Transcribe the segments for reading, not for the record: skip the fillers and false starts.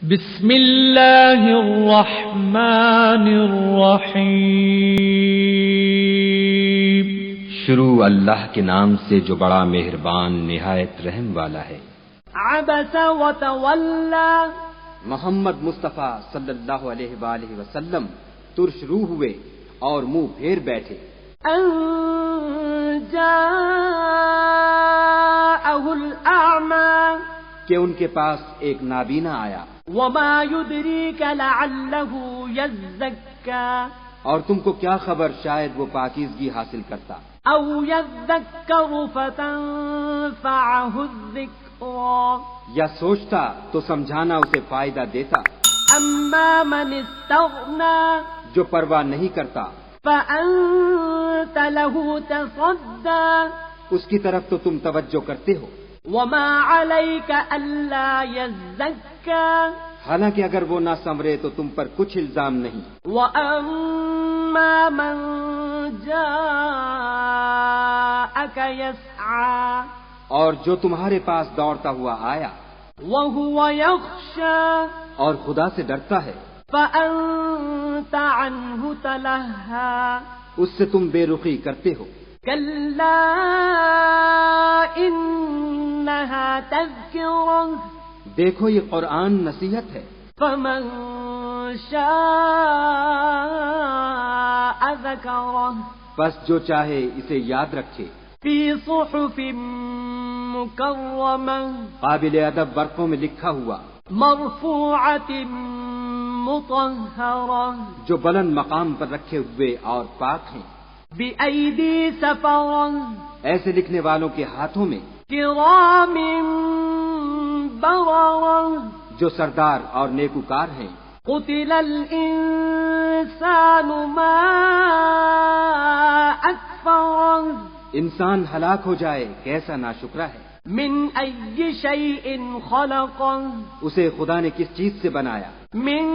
بسم اللہ الرحمن الرحیم۔ شروع اللہ کے نام سے جو بڑا مہربان نہایت رحم والا ہے۔ عبس وتولی، محمد مصطفیٰ صلی اللہ علیہ وآلہ وسلم ترش روح ہوئے اور منہ پھیر بیٹھے۔ ان جاءہ الاعمی، کہ ان کے پاس ایک نابینا آیا۔ وما يدريك لعله يزكى، اور تم کو کیا خبر شاید وہ پاکیزگی حاصل کرتا، او يذكر فتنفعه الذكرى، یا سوچتا تو سمجھانا اسے فائدہ دیتا۔ اما من استغنى جو پرواہ نہیں کرتا فأنت له تصدى، اس کی طرف تو تم توجہ کرتے ہو۔ وما عليك ألا يزكى، حالانکہ اگر وہ نہ سنورے تو تم پر کچھ الزام نہیں۔ وأما من جاءك يسعى، اور جو تمہارے پاس دوڑتا ہوا آیا وهو يخشى، اور خدا سے ڈرتا ہے، فأنت عنه تلهى، اس سے تم بے رخی کرتے ہو۔ كلا إنها تذكرة، دیکھو یہ قرآن نصیحت ہے، فمن شاء ذكره، بس جو چاہے اسے یاد رکھے۔ في صحف مكرمة، قابل ادب ورقوں میں لکھا ہوا، مرفوعة مطهرة، جو بلند مقام پر رکھے ہوئے اور پاک ہیں، بأيدي سفرة، ایسے لکھنے والوں کے ہاتھوں میں كرام بررة، جو سردار اور نیکوکار ہیں۔ قتل الإنسان ما أكفره، انسان ہلاک ہو جائے کیسا ناشکرا ہے۔ من أي شيء خلقه، اسے خدا نے کس چیز سے بنایا؟ من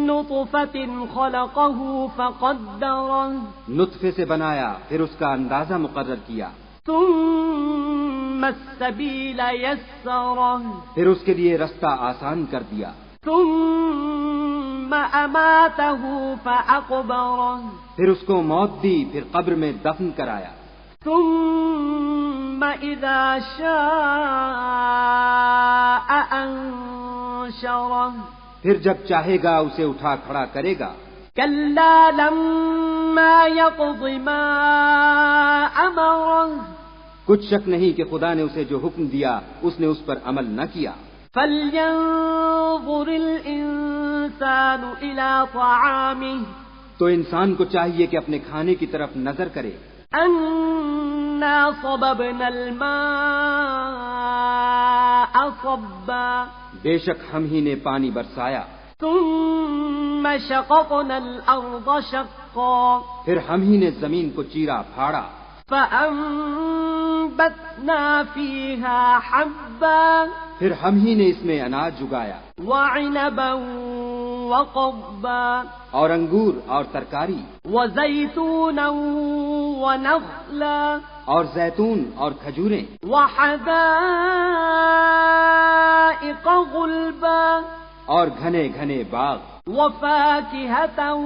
نطفة خلقه فقدره، نطفے سے بنایا پھر اس کا اندازہ مقرر کیا، ثم السبيل يسره، پھر اس کے لیے رستہ آسان کر دیا، ثم أماته فأقبره، پھر اس کو موت دی، پھر قبر میں دفن کرایا، ثم إذا شاء أنشره، پھر جب چاہے گا اسے اٹھا کھڑا کرے گا۔ كلا لما يقض ما أمره، کچھ شک نہیں کہ خدا نے اسے جو حکم دیا اس نے اس پر عمل نہ کیا۔ فلينظر الإنسان إلى طعامه، تو انسان کو چاہیے کہ اپنے کھانے کی طرف نظر کرے۔ أنا صببنا الماء صبا، بے شک ہم ہی نے پانی برسایا، ثم شققنا الأرض شقا، پھر ہم ہی نے زمین کو چیرا پھاڑا، فأنبتنا فيها حبا، پھر ہم ہی نے اس میں اناج اگایا، وعنبا وقضبا، اور انگور اور ترکاری، وزيتونا ونخلا، اور زیتون اور کھجوریں، وحدائق غلبا، اور گھنے گھنے باغ، وفاكهة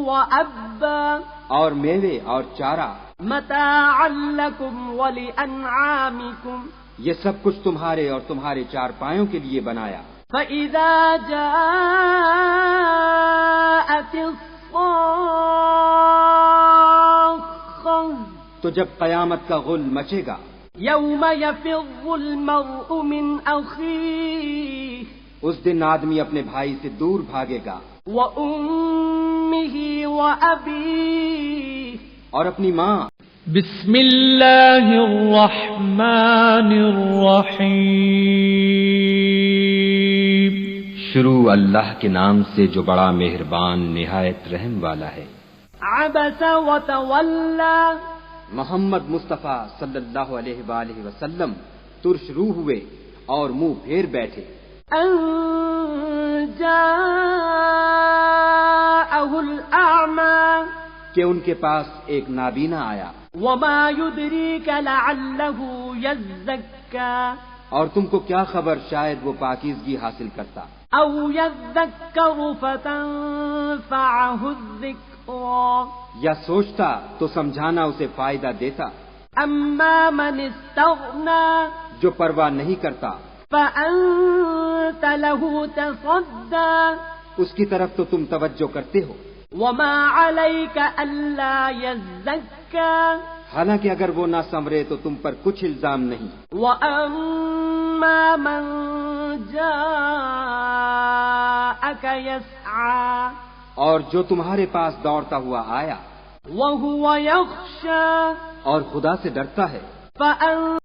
وأبا، اور میوے اور چارہ، متاعا لكم ولأنعامكم، یہ سب کچھ تمہارے اور تمہارے چارپایوں کے لیے بنایا۔ فإذا جاءت الصاخة، تو جب قیامت کا غل مچے گا، يوم يفر المرء من أخيه، اس دن آدمی اپنے بھائی سے دور بھاگے گا، وأمه وأبيه، اور اپنی ماں۔ بسم اللہ الرحمن الرحیم۔ شروع اللہ کے نام سے جو بڑا مہربان نہایت رحم والا ہے۔ عبس وتولی، محمد مصطفیٰ صلی اللہ علیہ وآلہ وسلم ترش روح ہوئے اور منہ پھیر بیٹھے۔ ان جاءہ الاعمی، کہ ان کے پاس ایک نابینا آیا۔ وما يدريك لعله يزكى، اور تم کو کیا خبر شاید وہ پاکیزگی حاصل کرتا أو يذكر فتنفعه الذكرى یا سوچتا تو سمجھانا اسے فائدہ دیتا. أما من استغنى جو پرواہ نہیں کرتا فأنت له تصدى اس کی طرف تو تم توجہ کرتے ہو. وما عليك ألا يزكى حالانکہ اگر وہ نہ سنورے تو تم پر کچھ الزام نہیں. وأما من جاءك يسعى اور جو تمہارے پاس دوڑتا ہوا آیا وهو يخشى اور خدا سے ڈرتا ہے فأنت